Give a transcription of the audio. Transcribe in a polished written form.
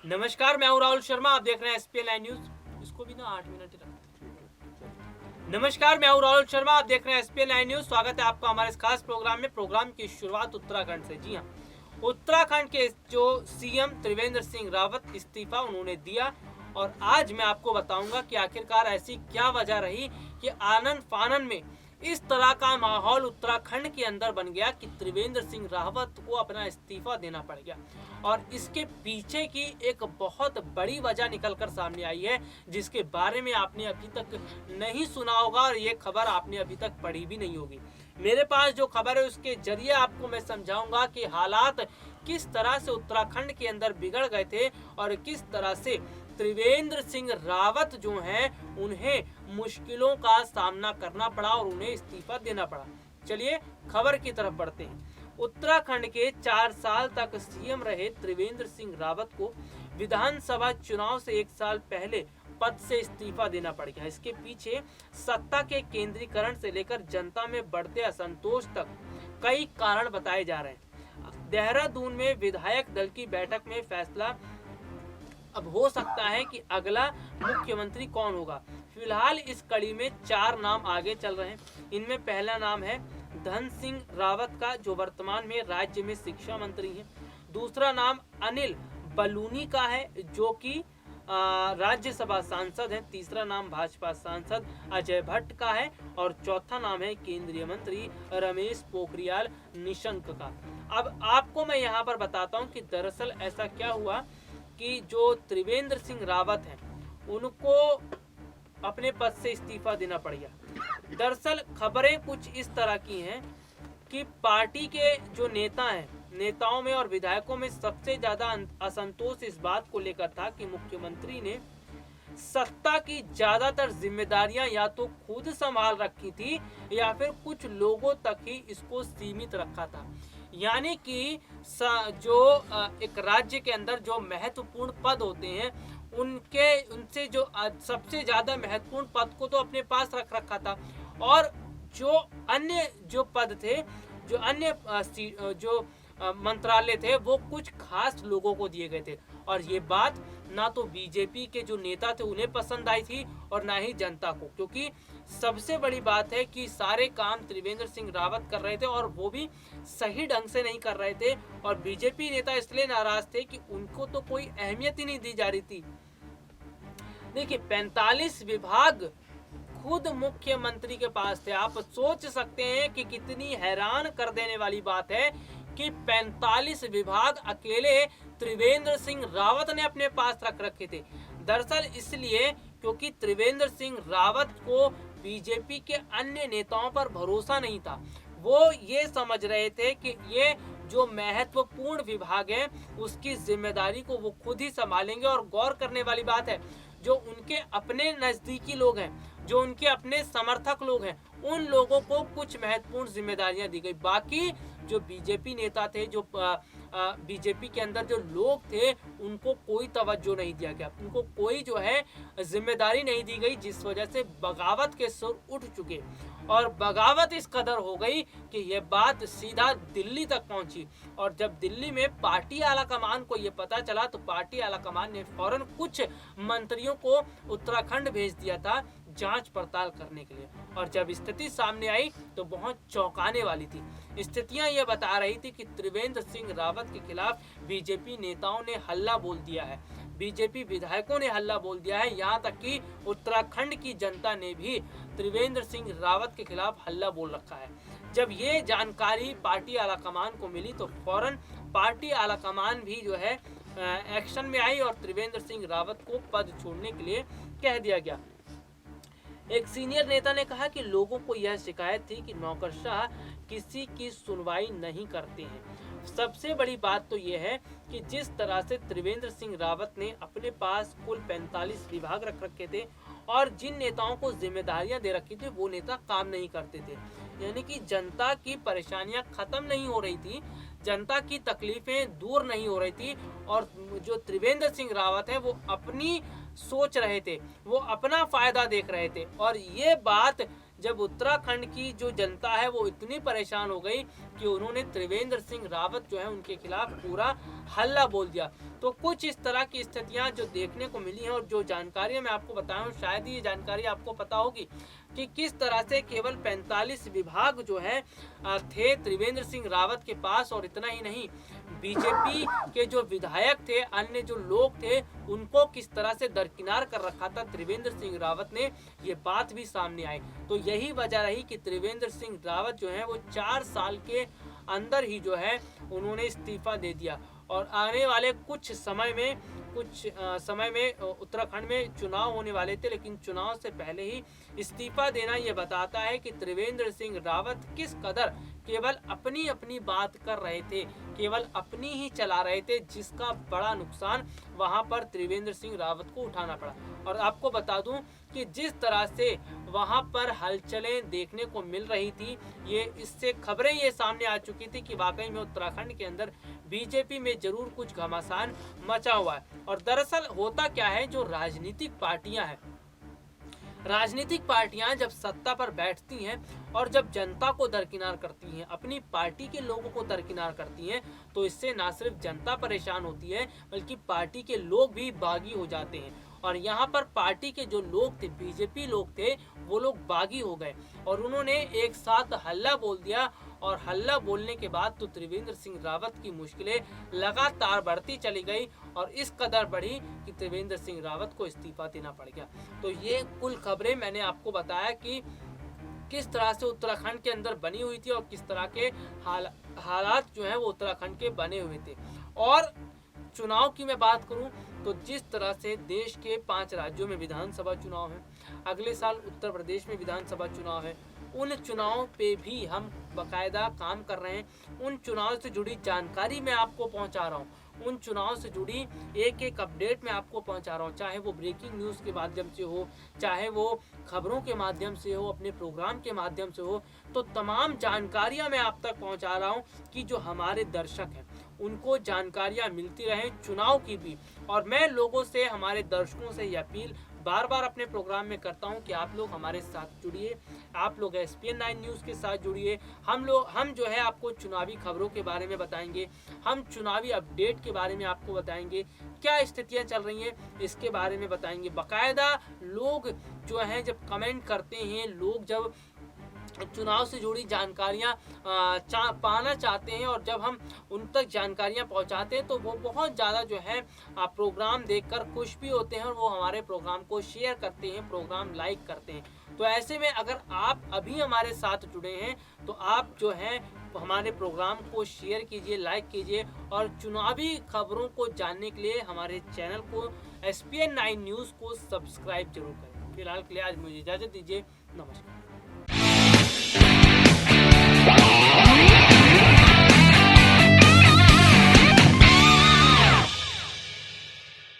नमस्कार, मैं हूं राहुल शर्मा। आप देख रहे हैं एसपीएल लाइव न्यूज। इसको भी ना 8 मिनट ही रखते हैं। नमस्कार, मैं हूं राहुल शर्मा। आप देख रहे हैं एसपीएल लाइव न्यूज। स्वागत है आपका हमारे इस खास प्रोग्राम में। प्रोग्राम की शुरुआत उत्तराखंड से। जी हाँ, उत्तराखंड के जो सीएम त्रिवेंद्र सिंह रावत इस्तीफा उन्होंने दिया और आज मैं आपको बताऊंगा कि आखिरकार ऐसी क्या वजह रही कि आनन फानन में इस तरह का माहौल उत्तराखंड के अंदर बन गया कि त्रिवेंद्र सिंह रावत को अपना इस्तीफा देना पड़ गया। और इसके पीछे की एक बहुत बड़ी वजह निकलकर सामने आई है, जिसके बारे में आपने अभी तक नहीं सुना होगा और ये खबर आपने अभी तक पढ़ी भी नहीं होगी। मेरे पास जो खबर है उसके जरिए आपको मैं समझाऊंगा कि हालात किस तरह से उत्तराखंड के अंदर बिगड़ गए थे और किस तरह से त्रिवेंद्र सिंह रावत जो हैं उन्हें मुश्किलों का सामना करना पड़ा और उन्हें इस्तीफा देना पड़ा। चलिए खबर की तरफ बढ़ते हैं। उत्तराखंड के 4 साल तक सीएम रहे त्रिवेंद्र सिंह रावत को विधानसभा चुनाव से 1 साल पहले पद से इस्तीफा देना पड़ गया। इसके पीछे सत्ता के केंद्रीकरण से लेकर जनता में बढ़ते असंतोष तक कई कारण बताए जा रहे हैं। देहरादून में विधायक दल की बैठक में फैसला अब हो सकता है कि अगला मुख्यमंत्री कौन होगा। फिलहाल इस कड़ी में 4 नाम आगे चल रहे हैं। इनमें पहला नाम है धन सिंह रावत का, जो वर्तमान में राज्य में शिक्षा मंत्री हैं। दूसरा नाम अनिल बलूनी का है, जो कि राज्यसभा सांसद हैं। तीसरा नाम भाजपा सांसद अजय भट्ट का है और चौथा नाम है केंद्रीय मंत्री रमेश पोखरियाल निशंक का। अब आपको मैं यहाँ पर बताता हूँ कि दरअसल ऐसा क्या हुआ कि जो त्रिवेंद्र सिंह रावत हैं उनको अपने पद से इस्तीफा देना पड़ गया। दरअसल खबरें कुछ इस तरह की हैं कि पार्टी के जो नेताओं में और विधायकों में सबसे ज्यादा असंतोष इस बात को लेकर था कि मुख्यमंत्री ने सत्ता की ज्यादातर जिम्मेदारियां या तो खुद संभाल रखी थी या फिर कुछ लोगों तक ही इसको सीमित रखा था। यानी कि जो एक राज्य के अंदर जो महत्वपूर्ण पद होते हैं उनसे जो सबसे ज्यादा महत्वपूर्ण पद को तो अपने पास रख रखा था और जो अन्य जो पद थे, जो अन्य जो मंत्रालय थे वो कुछ खास लोगों को दिए गए थे। और ये बात ना तो बीजेपी के जो नेता थे उन्हें पसंद आई थी और ना ही जनता को, क्योंकि सबसे बड़ी बात है कि सारे काम त्रिवेंद्र सिंह रावत कर रहे थे और वो भी सही ढंग से नहीं कर रहे थे। और बीजेपी नेता इसलिए नाराज थे कि उनको तो कोई अहमियत ही नहीं दी जा रही थी। देखिए 45 विभाग खुद मुख्यमंत्री के पास थे। आप सोच सकते हैं कि कितनी हैरान कर देने वाली बात है कि 45 विभाग अकेले त्रिवेंद्र सिंह रावत ने अपने पास रख रखे थे। दरअसल इसलिए क्योंकि त्रिवेंद्र सिंह रावत को बीजेपी के अन्य नेताओं पर भरोसा नहीं था। वो ये समझ रहे थे कि ये जो महत्वपूर्ण विभाग है उसकी जिम्मेदारी को वो खुद ही संभालेंगे। और गौर करने वाली बात है, जो उनके अपने नजदीकी लोग हैं, जो उनके अपने समर्थक लोग हैं, उन लोगों को कुछ महत्वपूर्ण जिम्मेदारियां दी गई। बाकी जो बीजेपी नेता थे, जो बीजेपी के अंदर जो लोग थे, उनको कोई तवज्जो नहीं दिया गया, उनको कोई जो है जिम्मेदारी नहीं दी गई, जिस वजह से बगावत के सुर उठ चुके। और बगावत इस कदर हो गई कि यह बात सीधा दिल्ली तक पहुंची। और जब दिल्ली में पार्टी आला कमान को यह पता चला तो पार्टी आला कमान ने फौरन कुछ मंत्रियों को उत्तराखंड भेज दिया था जांच पड़ताल करने के लिए। और जब स्थिति सामने आई तो बहुत चौंकाने वाली थी। स्थितियां यह बता रही थी कि त्रिवेंद्र सिंह रावत के खिलाफ बीजेपी नेताओं ने हल्ला बोल दिया है, बीजेपी विधायकों ने हल्ला बोल दिया है, यहाँ तक कि उत्तराखंड की जनता ने भी त्रिवेंद्र सिंह रावत के खिलाफ हल्ला बोल रखा है। जब ये जानकारी पार्टी आला कमान को मिली तो फौरन पार्टी आला कमान भी जो है एक्शन में आई और त्रिवेंद्र सिंह रावत को पद छोड़ने के लिए कह दिया गया। एक सीनियर नेता ने कहा कि लोगों को यह शिकायत थी कि नौकरशाह किसी की सुनवाई नहीं करते हैं। सबसे बड़ी बात तो यह है कि जिस तरह से त्रिवेंद्र सिंह रावत ने अपने पास कुल 45 विभाग रख रखे थे और जिन नेताओं को जिम्मेदारियां दे रखी थी वो नेता काम नहीं करते थे, यानी कि जनता की परेशानियां खत्म नहीं हो रही थी, जनता की तकलीफें दूर नहीं हो रही थी। और जो त्रिवेंद्र सिंह रावत है वो अपनी सोच रहे थे, वो अपना फायदा देख रहे थे। और ये बात जब उत्तराखंड की जो जनता है वो इतनी परेशान हो गई कि उन्होंने त्रिवेंद्र सिंह रावत जो है उनके खिलाफ पूरा हल्ला बोल दिया। तो कुछ इस तरह की स्थितियां जो देखने को मिली हैं और जो जानकारी मैं आपको बताऊं, शायद ही ये जानकारी आपको पता होगी कि किस तरह से केवल 45 विभाग जो है थे त्रिवेंद्र सिंह रावत के पास। और इतना ही नहीं, बीजेपी के जो विधायक थे, अन्य जो लोग थे, उनको किस तरह से दरकिनार कर रखा था त्रिवेंद्र सिंह रावत ने, ये बात भी सामने आई। तो यही वजह रही कि त्रिवेंद्र सिंह रावत जो है वो 4 साल के अंदर ही जो है उन्होंने इस्तीफा दे दिया। और आने वाले कुछ समय में उत्तराखंड में चुनाव होने वाले थे, लेकिन चुनाव से पहले ही इस्तीफा देना ये बताता है कि त्रिवेंद्र सिंह रावत किस कदर केवल अपनी अपनी बात कर रहे थे, केवल अपनी ही चला रहे थे, जिसका बड़ा नुकसान वहां पर त्रिवेंद्र सिंह रावत को उठाना पड़ा। और आपको बता दूं कि जिस तरह से वहां पर हलचलें देखने को मिल रही थी, इससे खबरें ये सामने आ चुकी थी कि वाकई में उत्तराखंड के अंदर बीजेपी में जरूर कुछ घमासान मचा हुआ है। और दरअसल होता क्या है, जो राजनीतिक पार्टियां जब सत्ता पर बैठती हैं और जब जनता को दरकिनार करती हैं, अपनी पार्टी के लोगों को दरकिनार करती हैं, तो इससे ना सिर्फ जनता परेशान होती है बल्कि पार्टी के लोग भी बागी हो जाते हैं। और यहाँ पर पार्टी के जो लोग थे, बीजेपी लोग थे, वो लोग बागी हो गए और उन्होंने एक साथ हल्ला बोल दिया। और हल्ला बोलने के बाद तो त्रिवेंद्र सिंह रावत की मुश्किलें लगातार बढ़ती चली गई और इस कदर बढ़ी कि त्रिवेंद्र सिंह रावत को इस्तीफा देना पड़ गया। तो ये कुल खबरें मैंने आपको बताया कि किस तरह से उत्तराखंड के अंदर बनी हुई थी और किस तरह के हालात जो है वो उत्तराखंड के बने हुए थे। और चुनाव की मैं बात करूं तो जिस तरह से देश के 5 राज्यों में विधानसभा चुनाव है, अगले साल उत्तर प्रदेश में विधानसभा चुनाव है, उन चुनाव पे भी हम बकायदा काम कर रहे हैं। उन चुनाव से जुड़ी जानकारी मैं आपको पहुंचा रहा हूं, उन चुनाव से जुड़ी एक एक अपडेट मैं आपको पहुंचा रहा हूं, चाहे वो ब्रेकिंग न्यूज़ के माध्यम से हो, चाहे वो खबरों के माध्यम से हो, अपने प्रोग्राम के माध्यम से हो। तो तमाम जानकारियां मैं आप तक पहुंचा रहा हूं कि जो हमारे दर्शक हैं उनको जानकारियां मिलती रहें चुनाव की भी। और मैं लोगों से, हमारे दर्शकों से ये अपील बार बार अपने प्रोग्राम में करता हूं कि आप लोग हमारे साथ जुड़िए, आप लोग SPN 9 न्यूज़ के साथ जुड़िए। हम जो है आपको चुनावी खबरों के बारे में बताएंगे, हम चुनावी अपडेट के बारे में आपको बताएंगे, क्या स्थितियां चल रही हैं इसके बारे में बताएंगे। बाकायदा लोग जो हैं जब कमेंट करते हैं, लोग जब चुनाव से जुड़ी जानकारियां पाना चाहते हैं और जब हम उन तक जानकारियां पहुंचाते हैं तो वो बहुत ज़्यादा जो है प्रोग्राम देखकर खुश भी होते हैं और वो हमारे प्रोग्राम को शेयर करते हैं, प्रोग्राम लाइक करते हैं। तो ऐसे में अगर आप अभी हमारे साथ जुड़े हैं तो आप जो है हमारे प्रोग्राम को शेयर कीजिए, लाइक कीजिए और चुनावी खबरों को जानने के लिए हमारे चैनल को SPN 9 न्यूज़ को सब्सक्राइब जरूर करें। फिलहाल के लिए आज मुझे इजाज़त दीजिए, नमस्कार।